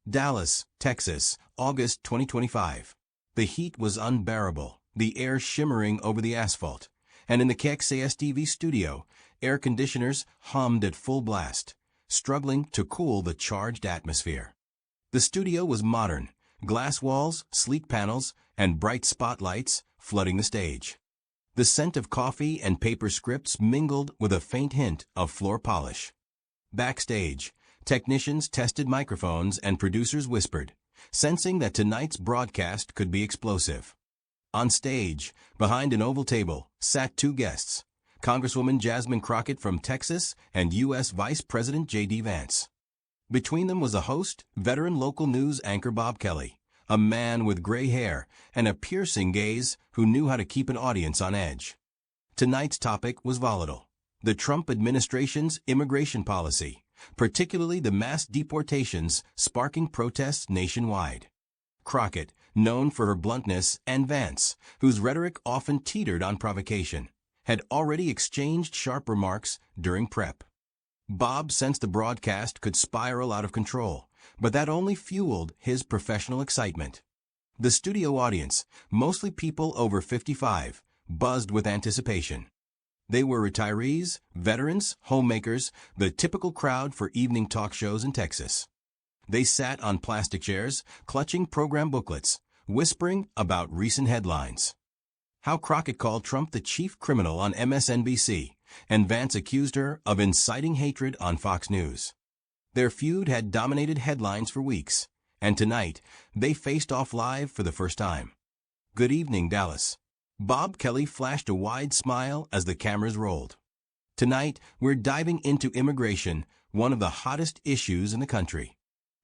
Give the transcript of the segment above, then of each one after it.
Dallas, Texas, August 2025. The heat was unbearable, the air shimmering over the asphalt, and in the KXAS-TV studio, air conditioners hummed at full blast, struggling to cool the charged atmosphere. The studio was modern, glass walls, sleek panels, and bright spotlights flooding the stage. The scent of coffee and paper scripts mingled with a faint hint of floor polish. Backstage, technicians tested microphones and producers whispered, sensing that tonight's broadcast could be explosive. On stage, behind an oval table, sat two guests, Congresswoman Jasmine Crockett from Texas and U.S. Vice President J.D. Vance. Between them was a host, veteran local news anchor Bob Kelly, a man with gray hair and a piercing gaze who knew how to keep an audience on edge. Tonight's topic was volatile: the Trump administration's immigration policy, particularly the mass deportations sparking protests nationwide. Crockett, known for her bluntness, and Vance, whose rhetoric often teetered on provocation, had already exchanged sharp remarks during prep. Bob sensed the broadcast could spiral out of control, but that only fueled his professional excitement. The studio audience, mostly people over 55, buzzed with anticipation. They were retirees, veterans, homemakers, the typical crowd for evening talk shows in Texas. They sat on plastic chairs, clutching program booklets, whispering about recent headlines. How Crockett called Trump the chief criminal on MSNBC, and Vance accused her of inciting hatred on Fox News. Their feud had dominated headlines for weeks, and tonight they faced off live for the first time. "Good evening, Dallas." Bob Kelly flashed a wide smile as the cameras rolled. "Tonight, we're diving into immigration, one of the hottest issues in the country.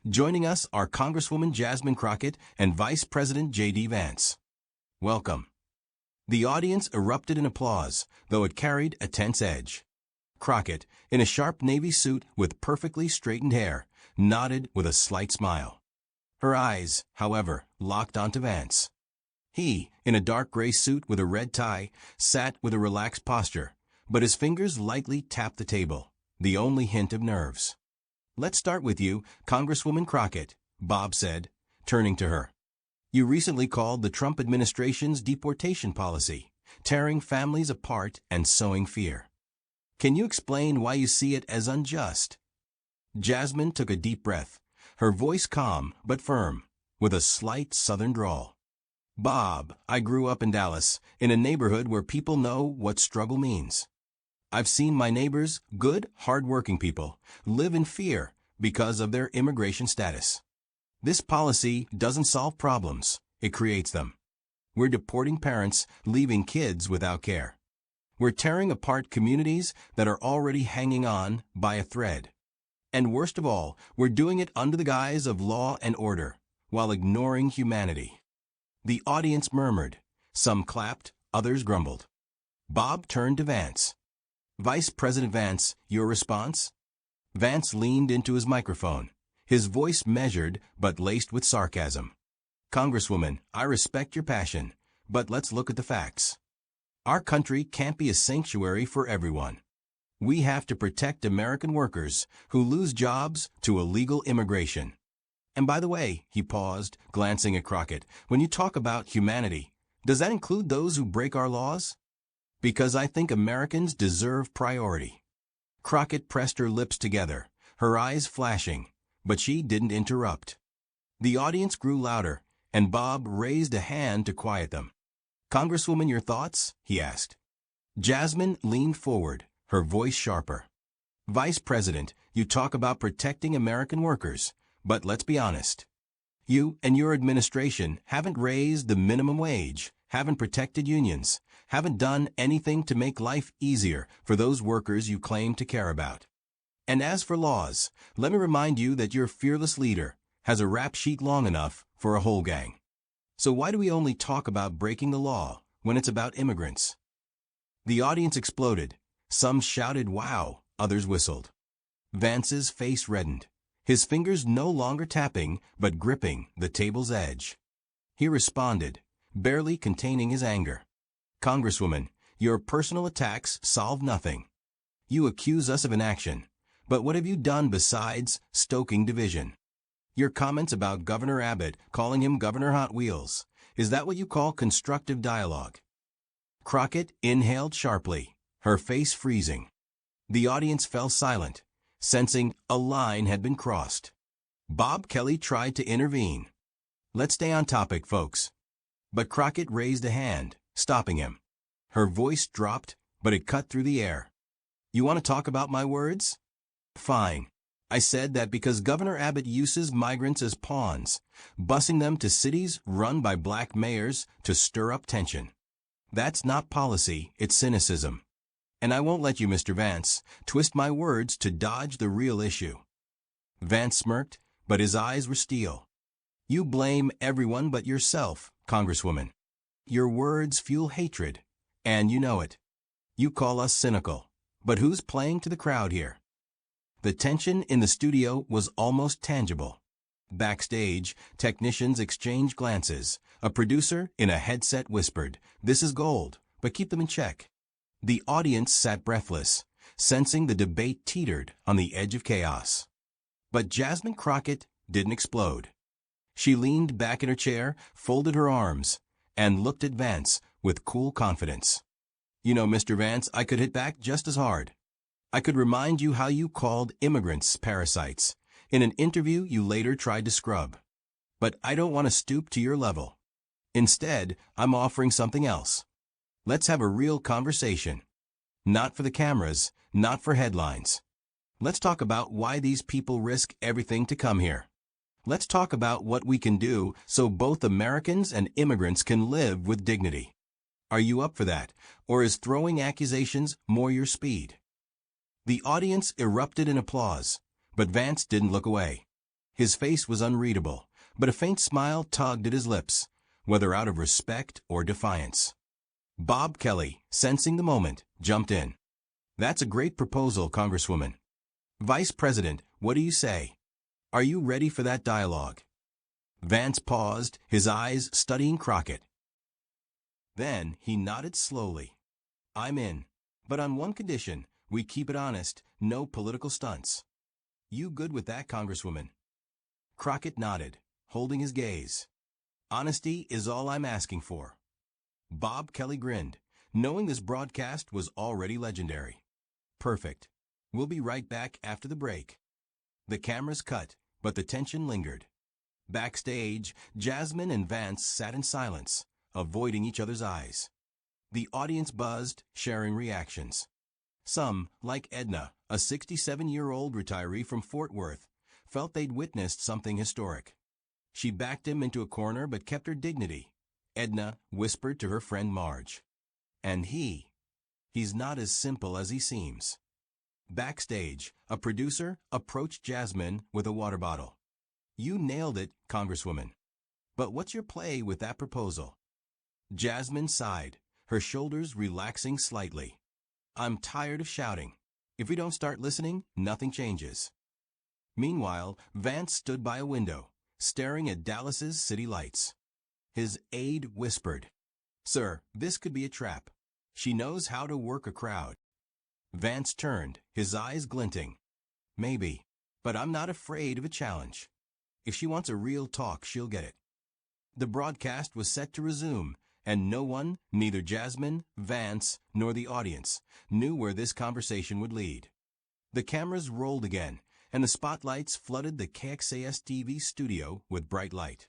Joining us are Congresswoman Jasmine Crockett and Vice President J.D. Vance. Welcome." The audience erupted in applause, though it carried a tense edge. Crockett, in a sharp navy suit with perfectly straightened hair, nodded with a slight smile. Her eyes, however, locked onto Vance. He, in a dark gray suit with a red tie, sat with a relaxed posture, but his fingers lightly tapped the table, the only hint of nerves. "Let's start with you, Congresswoman Crockett," Bob said, turning to her. "You recently called the Trump administration's deportation policy, tearing families apart and sowing fear. Can you explain why you see it as unjust?" Jasmine took a deep breath, her voice calm but firm, with a slight southern drawl. "Bob, I grew up in Dallas, in a neighborhood where people know what struggle means. I've seen my neighbors, good, hard-working people, live in fear because of their immigration status. This policy doesn't solve problems, it creates them. We're deporting parents, leaving kids without care. We're tearing apart communities that are already hanging on by a thread. And worst of all, we're doing it under the guise of law and order, while ignoring humanity." The audience murmured. Some clapped, others grumbled. Bob turned to Vance. "Vice President Vance, your response?" Vance leaned into his microphone, his voice measured but laced with sarcasm. "Congresswoman, I respect your passion, but let's look at the facts. Our country can't be a sanctuary for everyone. We have to protect American workers who lose jobs to illegal immigration. And by the way," he paused, glancing at Crockett, "when you talk about humanity, does that include those who break our laws? Because I think Americans deserve priority." Crockett pressed her lips together, her eyes flashing, but she didn't interrupt. The audience grew louder, and Bob raised a hand to quiet them. "Congresswoman, your thoughts?" he asked. Jasmine leaned forward, her voice sharper. "Vice President, you talk about protecting American workers, but let's be honest. You and your administration haven't raised the minimum wage, haven't protected unions, haven't done anything to make life easier for those workers you claim to care about. And as for laws, let me remind you that your fearless leader has a rap sheet long enough for a whole gang. So why do we only talk about breaking the law when it's about immigrants?" The audience exploded. Some shouted wow, others whistled. Vance's face reddened, his fingers no longer tapping but gripping the table's edge. He responded, barely containing his anger. "Congresswoman, your personal attacks solve nothing. You accuse us of inaction, but what have you done besides stoking division? Your comments about Governor Abbott calling him Governor Hot Wheels. Is that what you call constructive dialogue? Crockett inhaled sharply, her face freezing. The audience fell silent, sensing a line had been crossed. Bob Kelly tried to intervene. Let's stay on topic, folks. But Crockett raised a hand, stopping him. Her voice dropped, but it cut through the air. You want to talk about my words? Fine. I said that because Governor Abbott uses migrants as pawns, busing them to cities run by black mayors to stir up tension. That's not policy, it's cynicism. And I won't let you, Mr. Vance, twist my words to dodge the real issue. Vance smirked, but his eyes were steel. You blame everyone but yourself, Congresswoman. Your words fuel hatred, and you know it. You call us cynical, but who's playing to the crowd here? The tension in the studio was almost tangible. Backstage, technicians exchanged glances. A producer in a headset whispered, "This is gold, but keep them in check." The audience sat breathless, sensing the debate teetered on the edge of chaos. But Jasmine Crockett didn't explode. She leaned back in her chair, folded her arms, and looked at Vance with cool confidence. You know, Mr. Vance, I could hit back just as hard. I could remind you how you called immigrants parasites in an interview you later tried to scrub. But I don't want to stoop to your level. Instead, I'm offering something else. Let's have a real conversation. Not for the cameras, not for headlines. Let's talk about why these people risk everything to come here. Let's talk about what we can do so both Americans and immigrants can live with dignity. Are you up for that, or is throwing accusations more your speed? The audience erupted in applause, but Vance didn't look away. His face was unreadable, but a faint smile tugged at his lips, whether out of respect or defiance. Bob Kelly, sensing the moment, jumped in. That's a great proposal, Congresswoman. Vice President, what do you say? Are you ready for that dialogue? Vance paused, his eyes studying Crockett. Then he nodded slowly. I'm in, but on one condition. We keep it honest, no political stunts. You good with that, Congresswoman? Crockett nodded, holding his gaze. Honesty is all I'm asking for. Bob Kelly grinned, knowing this broadcast was already legendary. Perfect. We'll be right back after the break. The cameras cut, but the tension lingered. Backstage, Jasmine and Vance sat in silence, avoiding each other's eyes. The audience buzzed, sharing reactions. Some, like Edna, a 67-year-old retiree from Fort Worth, felt they'd witnessed something historic. She backed him into a corner but kept her dignity. Edna whispered to her friend Marge. And he's not as simple as he seems. Backstage, a producer approached Jasmine with a water bottle. You nailed it, Congresswoman. But what's your play with that proposal? Jasmine sighed, her shoulders relaxing slightly. I'm tired of shouting. If we don't start listening, nothing changes. Meanwhile, Vance stood by a window, staring at Dallas's city lights. His aide whispered, Sir, this could be a trap. She knows how to work a crowd. Vance turned, his eyes glinting. Maybe, but I'm not afraid of a challenge. If she wants a real talk, she'll get it. The broadcast was set to resume, and no one, neither Jasmine, Vance, nor the audience, knew where this conversation would lead. The cameras rolled again, and the spotlights flooded the KXAS-TV studio with bright light.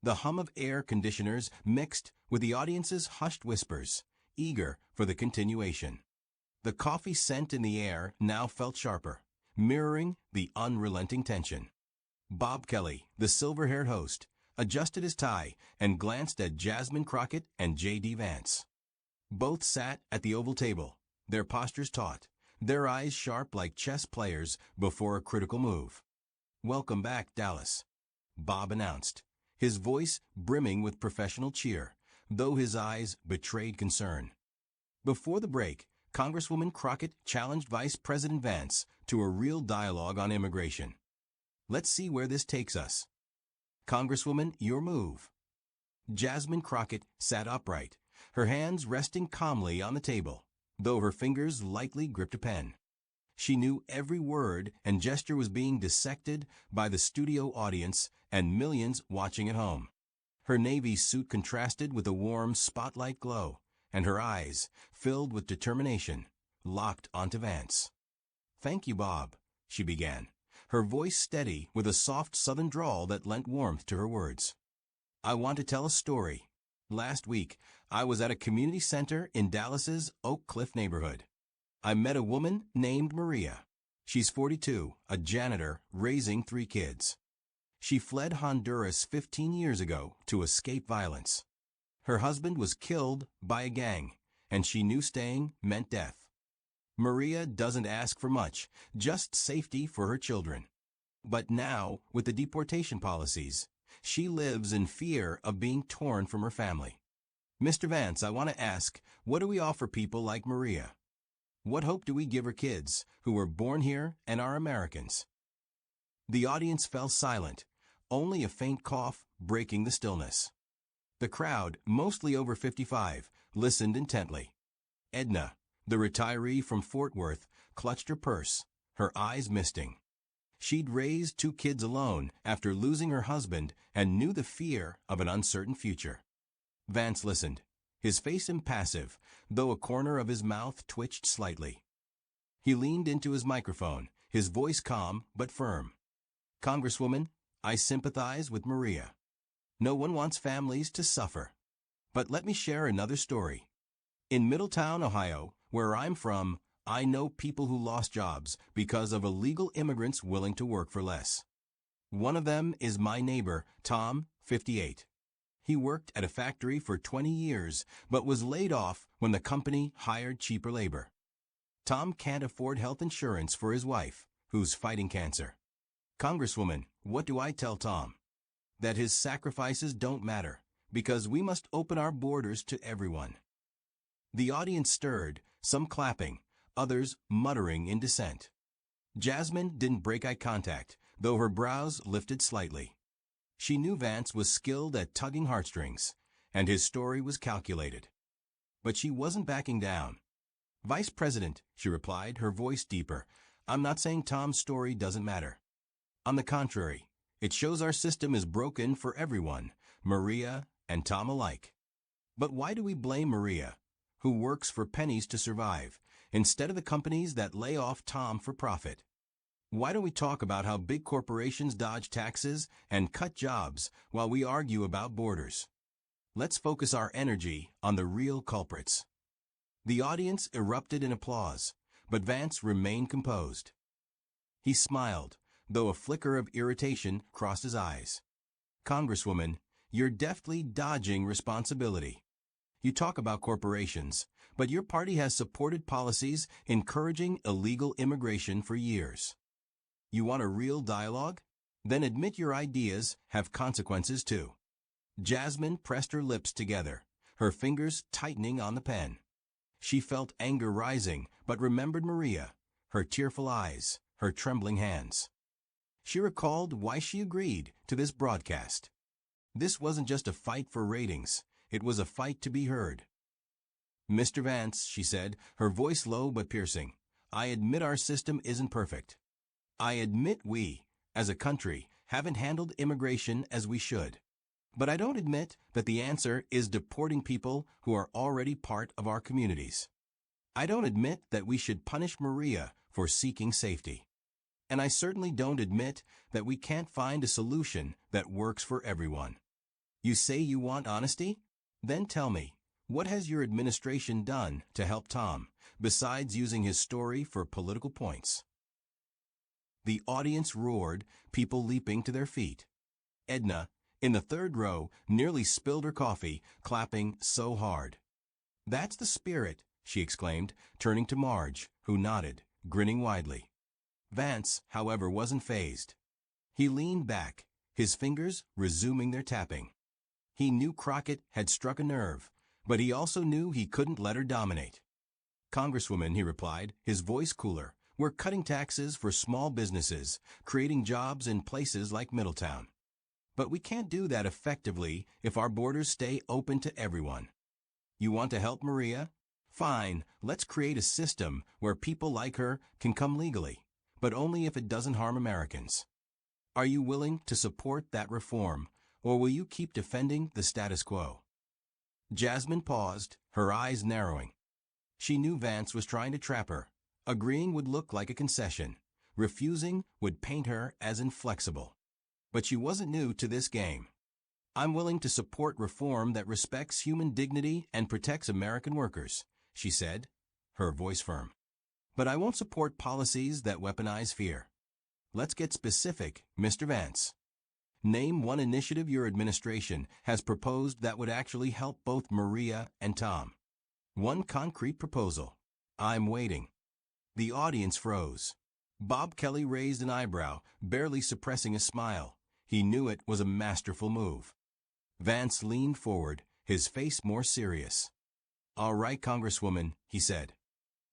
The hum of air conditioners mixed with the audience's hushed whispers, eager for the continuation. The coffee scent in the air now felt sharper, mirroring the unrelenting tension. Bob Kelly, the silver-haired host, adjusted his tie and glanced at Jasmine Crockett and J.D. Vance. Both sat at the oval table, their postures taut, their eyes sharp like chess players before a critical move. Welcome back, Dallas, Bob announced, his voice brimming with professional cheer, though his eyes betrayed concern. Before the break, Congresswoman Crockett challenged Vice President Vance to a real dialogue on immigration. Let's see where this takes us. Congresswoman, your move. Jasmine Crockett sat upright, her hands resting calmly on the table, though her fingers lightly gripped a pen. She knew every word and gesture was being dissected by the studio audience and millions watching at home. Her navy suit contrasted with a warm spotlight glow, and her eyes, filled with determination, locked onto Vance. "Thank you, Bob," she began, her voice steady with a soft southern drawl that lent warmth to her words. "I want to tell a story. Last week, I was at a community center in Dallas's Oak Cliff neighborhood. I met a woman named Maria. She's 42, a janitor raising 3 kids. She fled Honduras 15 years ago to escape violence. Her husband was killed by a gang, and she knew staying meant death. Maria doesn't ask for much, just safety for her children. But now, with the deportation policies, she lives in fear of being torn from her family. Mr. Vance, I want to ask, what do we offer people like Maria? What hope do we give her kids, who were born here and are Americans?" The audience fell silent, only a faint cough breaking the stillness. The crowd, mostly over 55, listened intently. Edna, the retiree from Fort Worth, clutched her purse, her eyes misting. She'd raised 2 kids alone after losing her husband and knew the fear of an uncertain future. Vance listened, his face impassive, though a corner of his mouth twitched slightly. He leaned into his microphone, his voice calm but firm. "Congresswoman, I sympathize with Maria. No one wants families to suffer. But let me share another story. In Middletown, Ohio, where I'm from, I know people who lost jobs because of illegal immigrants willing to work for less. One of them is my neighbor, Tom, 58. He worked at a factory for 20 years, but was laid off when the company hired cheaper labor. Tom can't afford health insurance for his wife, who's fighting cancer. Congresswoman, what do I tell Tom? That his sacrifices don't matter, because we must open our borders to everyone." The audience stirred, some clapping, others muttering in dissent. Jasmine didn't break eye contact, though her brows lifted slightly. She knew Vance was skilled at tugging heartstrings, and his story was calculated. But she wasn't backing down. "Vice President," she replied, her voice deeper, "I'm not saying Tom's story doesn't matter. On the contrary, it shows our system is broken for everyone, Maria and Tom alike. But why do we blame Maria, who works for pennies to survive, instead of the companies that lay off Tom for profit? Why don't we talk about how big corporations dodge taxes and cut jobs while we argue about borders? Let's focus our energy on the real culprits." The audience erupted in applause, but Vance remained composed. He smiled, though a flicker of irritation crossed his eyes. "Congresswoman, you're deftly dodging responsibility. You talk about corporations, but your party has supported policies encouraging illegal immigration for years. You want a real dialogue? Then admit your ideas have consequences too." Jasmine pressed her lips together, her fingers tightening on the pen. She felt anger rising, but remembered Maria, her tearful eyes, her trembling hands. She recalled why she agreed to this broadcast. This wasn't just a fight for ratings, it was a fight to be heard. "Mr. Vance," she said, her voice low but piercing, "I admit our system isn't perfect. I admit we, as a country, haven't handled immigration as we should. But I don't admit that the answer is deporting people who are already part of our communities. I don't admit that we should punish Maria for seeking safety. And I certainly don't admit that we can't find a solution that works for everyone. You say you want honesty? Then tell me, what has your administration done to help Tom, besides using his story for political points?" The audience roared, people leaping to their feet. Edna, in the 3rd row, nearly spilled her coffee, clapping so hard. "That's the spirit," she exclaimed, turning to Marge, who nodded, grinning widely. Vance, however, wasn't fazed. He leaned back, his fingers resuming their tapping. He knew Crockett had struck a nerve, but he also knew he couldn't let her dominate. "Congresswoman," he replied, his voice cooler, "we're cutting taxes for small businesses, creating jobs in places like Middletown. But we can't do that effectively if our borders stay open to everyone. You want to help Maria? Fine, let's create a system where people like her can come legally, but only if it doesn't harm Americans. Are you willing to support that reform, or will you keep defending the status quo? Jasmine paused, her eyes narrowing. She knew Vance was trying to trap her. Agreeing would look like a concession. Refusing would paint her as inflexible. But she wasn't new to this game. I'm willing to support reform that respects human dignity and protects American workers, she said, her voice firm. But I won't support policies that weaponize fear. Let's get specific, Mr. Vance. Name one initiative your administration has proposed that would actually help both Maria and Tom. One concrete proposal. I'm waiting. The audience froze. Bob Kelly raised an eyebrow, barely suppressing a smile. He knew it was a masterful move. Vance leaned forward, his face more serious. All right, Congresswoman, he said.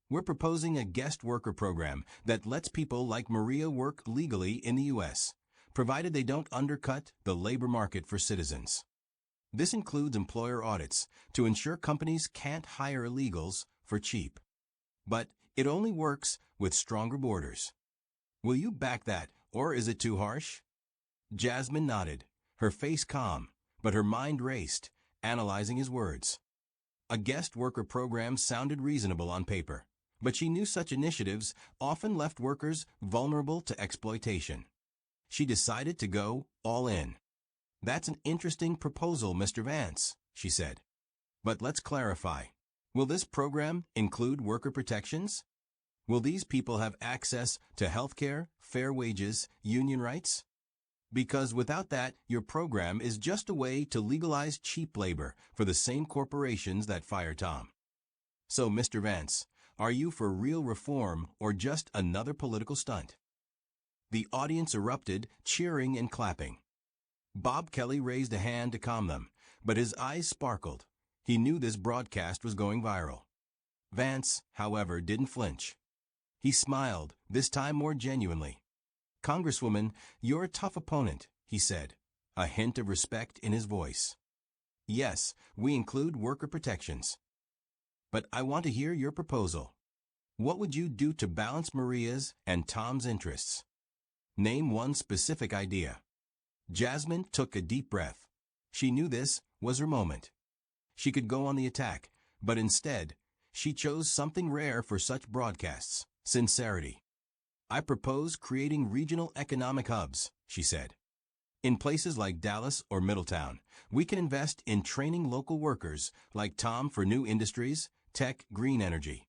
We're proposing a guest worker program that lets people like Maria work legally in the U.S., provided they don't undercut the labor market for citizens. This includes employer audits to ensure companies can't hire illegals for cheap. But it only works with stronger borders. Will you back that, or is it too harsh? Jasmine nodded, her face calm, but her mind raced, analyzing his words. A guest worker program sounded reasonable on paper, but she knew such initiatives often left workers vulnerable to exploitation. She decided to go all in. That's an interesting proposal, Mr. Vance, she said. But let's clarify. Will this program include worker protections? Will these people have access to health care, fair wages, union rights? Because without that, your program is just a way to legalize cheap labor for the same corporations that fire Tom. So, Mr. Vance, are you for real reform or just another political stunt? The audience erupted, cheering and clapping. Bob Kelly raised a hand to calm them, but his eyes sparkled. He knew this broadcast was going viral. Vance, however, didn't flinch. He smiled, this time more genuinely. Congresswoman, you're a tough opponent, he said, a hint of respect in his voice. Yes, we include worker protections. But I want to hear your proposal. What would you do to balance Maria's and Tom's interests? Name one specific idea. Jasmine took a deep breath. She knew this was her moment. She could go on the attack, but instead, she chose something rare for such broadcasts, sincerity. I propose creating regional economic hubs, she said. In places like Dallas or Middletown, we can invest in training local workers like Tom for new industries, tech, green energy.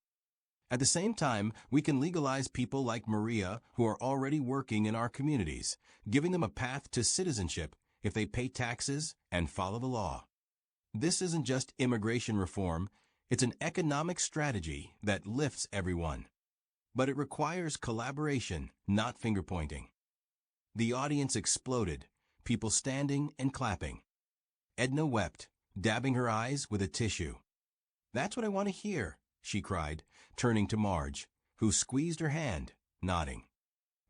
At the same time, we can legalize people like Maria who are already working in our communities, giving them a path to citizenship if they pay taxes and follow the law. This isn't just immigration reform, it's an economic strategy that lifts everyone. But it requires collaboration, not finger-pointing. The audience exploded, people standing and clapping. Edna wept, dabbing her eyes with a tissue. That's what I want to hear, she cried, turning to Marge, who squeezed her hand, nodding.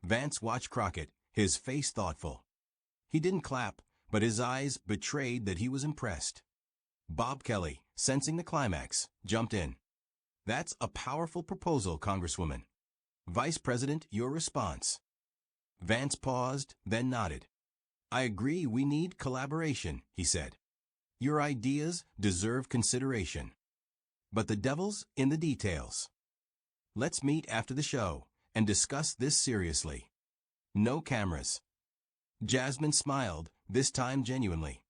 Vance watched Crockett, his face thoughtful. He didn't clap, but his eyes betrayed that he was impressed. Bob Kelly, sensing the climax, jumped in. That's a powerful proposal, Congresswoman. Vice President, your response. Vance paused, then nodded. I agree we need collaboration, he said. Your ideas deserve consideration. But the devil's in the details. Let's meet after the show and discuss this seriously. No cameras. Jasmine smiled, this time genuinely.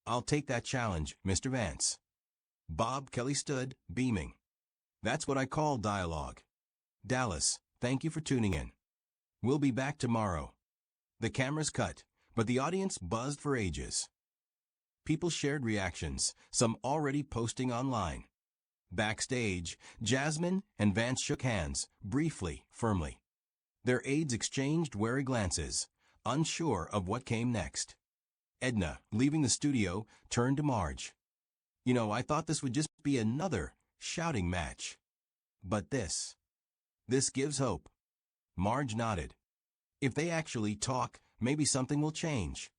I'll take that challenge, Mr. Vance. Bob Kelly stood, beaming. That's what I call dialogue. Dallas, thank you for tuning in. We'll be back tomorrow. The cameras cut, but the audience buzzed for ages. People shared reactions, some already posting online. Backstage, Jasmine and Vance shook hands, briefly, firmly. Their aides exchanged wary glances, unsure of what came next. Edna, leaving the studio, turned to Marge. I thought this would just be another shouting match. But this gives hope. Marge nodded. If they actually talk, maybe something will change.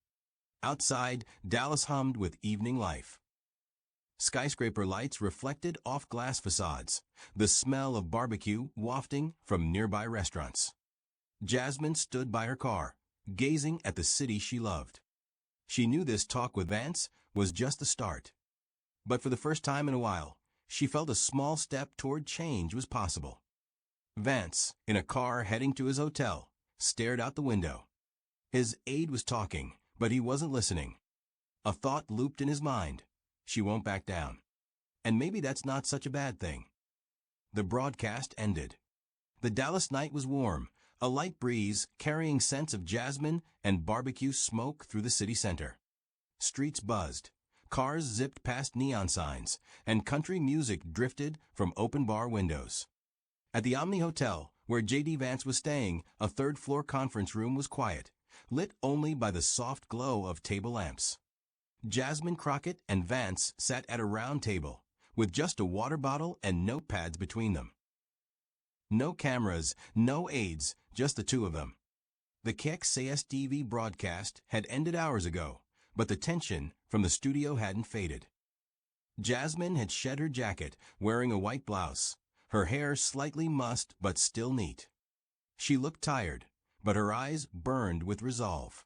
Outside, Dallas hummed with evening life. Skyscraper lights reflected off glass facades, the smell of barbecue wafting from nearby restaurants. Jasmine stood by her car, gazing at the city she loved. She knew this talk with Vance was just the start. But for the first time in a while, she felt a small step toward change was possible. Vance, in a car heading to his hotel, stared out the window. His aide was talking, but he wasn't listening. A thought looped in his mind. She won't back down. And maybe that's not such a bad thing. The broadcast ended. The Dallas night was warm, a light breeze carrying scents of jasmine and barbecue smoke through the city center. Streets buzzed. Cars zipped past neon signs, and country music drifted from open bar windows. At the Omni Hotel, where J.D. Vance was staying, a third-floor conference room was quiet, lit only by the soft glow of table lamps. Jasmine, Crockett, and Vance sat at a round table, with just a water bottle and notepads between them. No cameras, no aides, just the two of them. The KXASTV broadcast had ended hours ago, but the tension from the studio hadn't faded. Jasmine had shed her jacket, wearing a white blouse, her hair slightly mussed but still neat. She looked tired, but her eyes burned with resolve.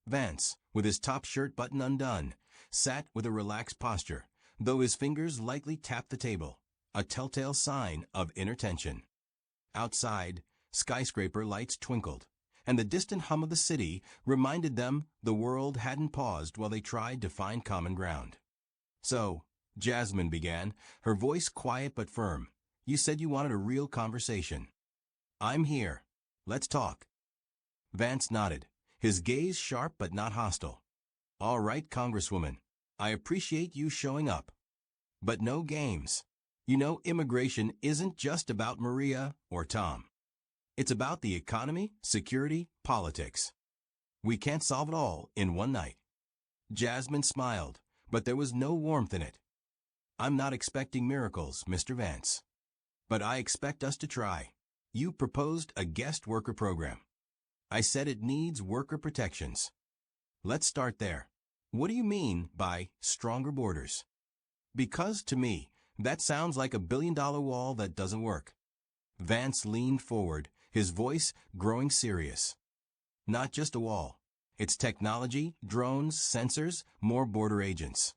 Vance, with his top shirt button undone, sat with a relaxed posture, though his fingers lightly tapped the table, a telltale sign of inner tension. Outside, skyscraper lights twinkled, and the distant hum of the city reminded them the world hadn't paused while they tried to find common ground. "So," Jasmine began, her voice quiet but firm, "you said you wanted a real conversation. I'm here. Let's talk." Vance nodded, his gaze sharp but not hostile. "All right, Congresswoman. I appreciate you showing up. But no games. You know, immigration isn't just about Maria or Tom. It's about the economy, security, politics. We can't solve it all in one night." Jasmine smiled, but there was no warmth in it. "I'm not expecting miracles, Mr. Vance. But I expect us to try. You proposed a guest worker program. I said it needs worker protections. Let's start there. What do you mean by stronger borders? Because to me, that sounds like a billion-dollar wall that doesn't work." Vance leaned forward, his voice growing serious. "Not just a wall. It's technology, drones, sensors, more border agents.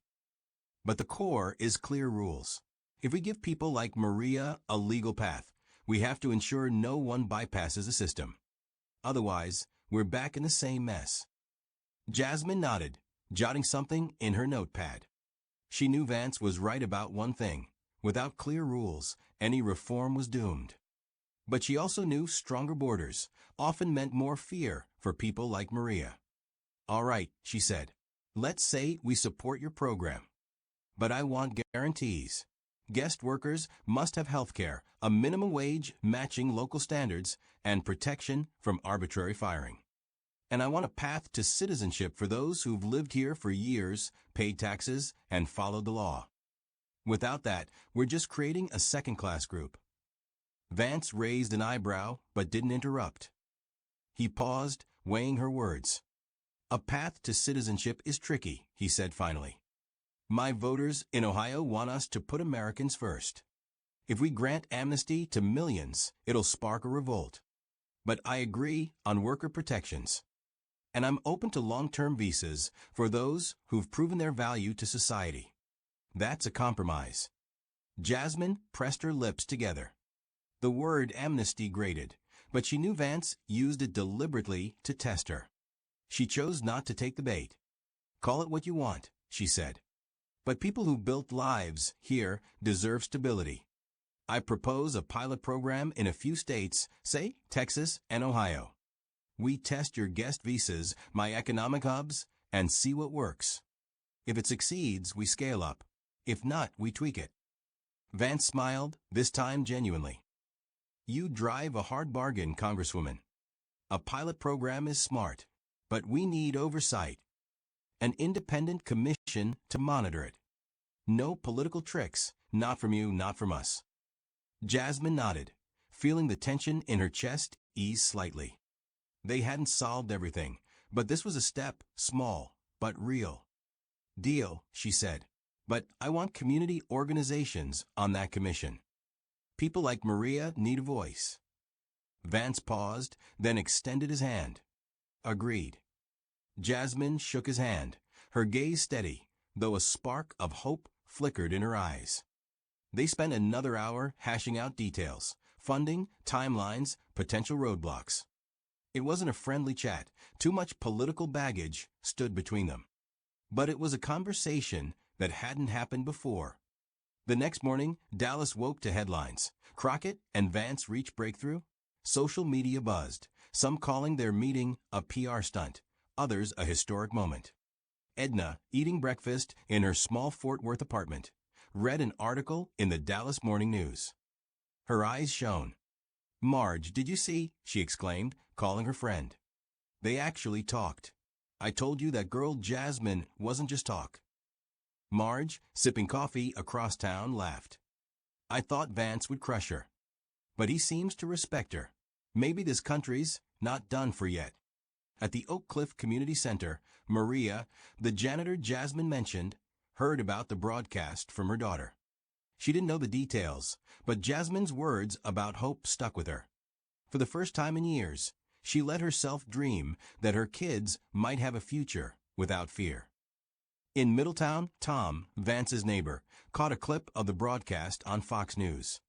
But the core is clear rules. If we give people like Maria a legal path, we have to ensure no one bypasses the system. Otherwise, we're back in the same mess." Jasmine nodded, jotting something in her notepad. She knew Vance was right about one thing. Without clear rules, any reform was doomed. But she also knew stronger borders often meant more fear for people like Maria. "All right," she said. "Let's say we support your program. But I want guarantees. Guest workers must have health care, a minimum wage matching local standards, and protection from arbitrary firing. And I want a path to citizenship for those who've lived here for years, paid taxes, and followed the law. Without that, we're just creating a second-class group." Vance raised an eyebrow but didn't interrupt. He paused, weighing her words. "A path to citizenship is tricky," he said finally. "My voters in Ohio want us to put Americans first. If we grant amnesty to millions, it'll spark a revolt. But I agree on worker protections. And I'm open to long-term visas for those who've proven their value to society. That's a compromise." Jasmine pressed her lips together. The word amnesty grated, but she knew Vance used it deliberately to test her. She chose not to take the bait. "Call it what you want," she said. "But people who built lives here deserve stability. I propose a pilot program in a few states, say Texas and Ohio. We test your guest visas, my economic hubs, and see what works. If it succeeds, we scale up. If not, we tweak it." Vance smiled, this time genuinely. "You drive a hard bargain, Congresswoman. A pilot program is smart, but we need oversight. An independent commission to monitor it. No political tricks, not from you, not from us." Jasmine nodded, feeling the tension in her chest ease slightly. They hadn't solved everything, but this was a step, small, but real. "Deal," she said. But I want community organizations on that commission. People like Maria need a voice. Vance paused, then extended his hand. Agreed. Jasmine shook his hand, her gaze steady, though a spark of hope flickered in her eyes. They spent another hour hashing out details, funding, timelines, potential roadblocks. It wasn't a friendly chat. Too much political baggage stood between them. But it was a conversation that hadn't happened before. The next morning, Dallas woke to headlines. Crockett and Vance reached breakthrough. Social media buzzed, some calling their meeting a PR stunt, others a historic moment. Edna, eating breakfast in her small Fort Worth apartment, read an article in the Dallas Morning News. Her eyes shone. "Marge, did you see?" she exclaimed, calling her friend. "They actually talked. I told you that girl Jasmine wasn't just talk." Marge, sipping coffee across town, laughed. "I thought Vance would crush her. But he seems to respect her. Maybe this country's not done for yet." At the Oak Cliff Community Center, Maria, the janitor Jasmine mentioned, heard about the broadcast from her daughter. She didn't know the details, but Jasmine's words about hope stuck with her. For the first time in years, she let herself dream that her kids might have a future without fear. In Middletown, Tom, Vance's neighbor, caught a clip of the broadcast on Fox News.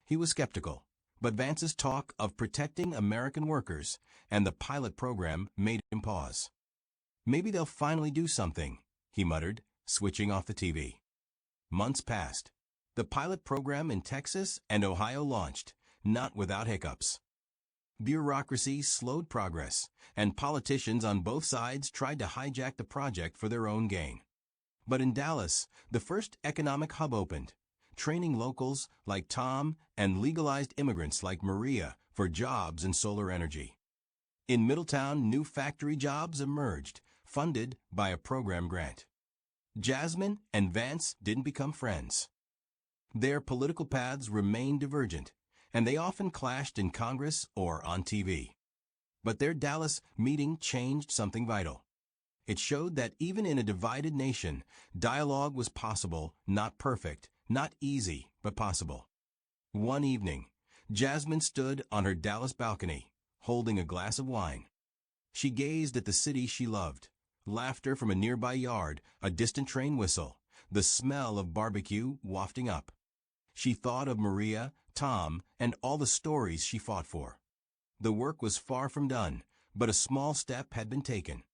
He was skeptical, but Vance's talk of protecting American workers and the pilot program made him pause. "Maybe they'll finally do something," he muttered, switching off the TV. Months passed. The pilot program in Texas and Ohio launched, not without hiccups. Bureaucracy slowed progress, and politicians on both sides tried to hijack the project for their own gain. But in Dallas, the first economic hub opened, training locals like Tom and legalized immigrants like Maria for jobs in solar energy. In Middletown, new factory jobs emerged, funded by a program grant. Jasmine and Vance didn't become friends. Their political paths remained divergent, and they often clashed in Congress or on TV. But their Dallas meeting changed something vital. It showed that even in a divided nation, dialogue was possible, not perfect, not easy, but possible. One evening, Jasmine stood on her Dallas balcony, holding a glass of wine. She gazed at the city she loved, laughter from a nearby yard, a distant train whistle, the smell of barbecue wafting up. She thought of Maria, Tom, and all the stories she fought for. The work was far from done, but a small step had been taken.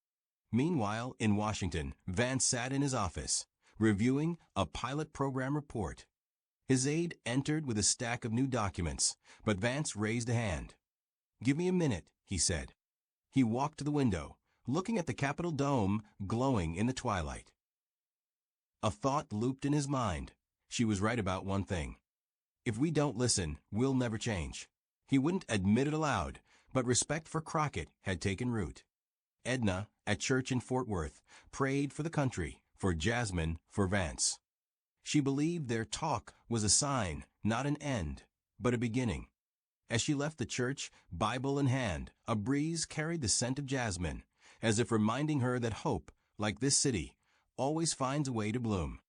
Meanwhile, in Washington, Vance sat in his office, reviewing a pilot program report. His aide entered with a stack of new documents, but Vance raised a hand. "Give me a minute," he said. He walked to the window, looking at the Capitol dome glowing in the twilight. A thought looped in his mind. She was right about one thing. If we don't listen, we'll never change. He wouldn't admit it aloud, but respect for Crockett had taken root. Edna, at church in Fort Worth, prayed for the country, for Jasmine, for Vance. She believed their talk was a sign, not an end, but a beginning. As she left the church, Bible in hand, a breeze carried the scent of jasmine, as if reminding her that hope, like this city, always finds a way to bloom.